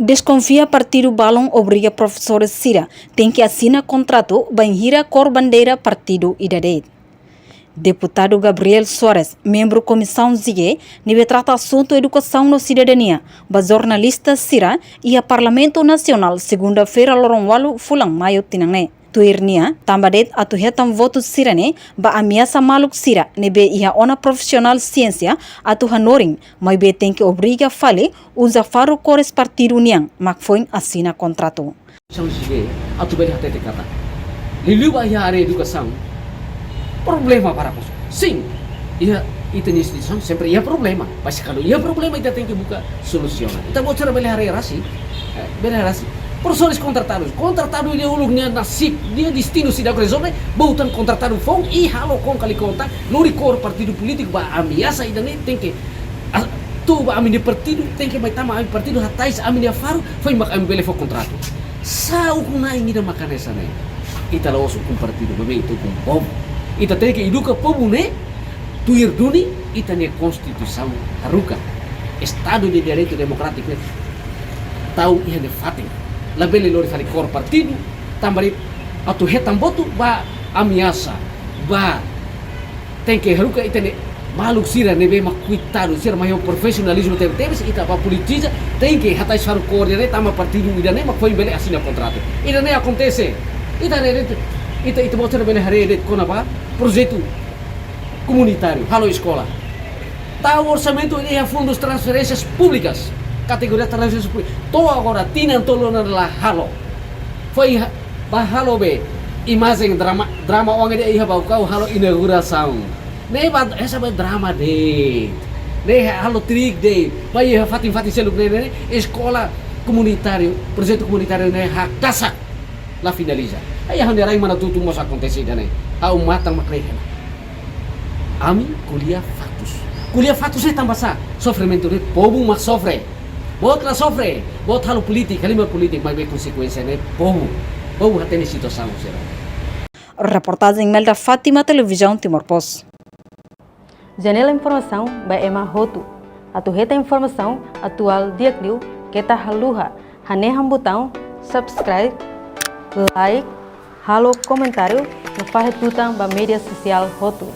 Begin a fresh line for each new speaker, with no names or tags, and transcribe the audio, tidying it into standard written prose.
Desconfia partido Balão obriga professores Sira tem que assinar contrato banhira cor bandeira partido Idade. Deputado Gabriel Soares, membro comissão ZIE, nível trata assunto educação no cidadania, ba jornalista Sira e a Parlamento Nacional segunda-feira lorongwalu fulang maio tinangne. Tuirnia, tambadet atu hetam voto Sirane, ba ameaça maluk Sira, nebe ia ona profissional ciência, atu hanoring, mas be tem que obriga fale, usa faro cores partido niang, mak foi assina contrato.
Atu beri hati kata, lilu bahaya are educação, problema para nós. Sim, ia itu instituição sempre ia problema, mas kalau ia problema kita tem que buka solusiona. Kita mau cara beli hari rasi, professores contratados dia ulugnya nasib, dia destino se dá resolve, botan contratado fong e halo com kali conta, lori cor partido político ba ameaça e daí tem que tu ba amine partido tem que vai tama partido hatais amine faro foi mak ambele fo contrato. Sao kuna ingin makan essa né? Ita laos com partido bebe itu com povo. Ita tem que educar povo né? Tuir duni ita ne constituição haruka. Estado de direito democrático tahu ia de fatin. Labele lori fali cor partido, tambari atu hetam botu ba ameaça, ba tem que haruka itene maluk sira nebe makuitado sira maior profissionalismo teve ita ba politiza tem que hatai faru cor dele tama partido idane mak foi bele assina contrato. Idane acontece. Ita botar bele harede kona ba projeto comunitário, halo escola. Tahu orçamento e fundos transferências públicas. Categoria transferência pública. Todo agora tinan tolo na halo. Foi bahalo be imagem drama orang dia iha bau kau halo inauguração. Ne ba essa ba drama de. Ne halo trik de. Ba iha fatin seluk ne escola comunitário, projeto comunitário ne hak kasak la finaliza. Aí onde era mana tudo mos acontecer né. Au matang makrei. Ami kuliah fatus. Kuliah fatus é tambah sa. Sofrimento de povo mas sofre. Bot la sofre, bot halo politik, kalima politik, mas bem consequência né, povo até nessa situação, será?
Reportagem Melda Fátima, Televisão Timor Post.
Janela informação, by Emma Hotu. Atuheta informação atual diakliu, kita haluha, haneham botão subscribe, like, halo comentário, no fahet tutang ba media sosial Hotu.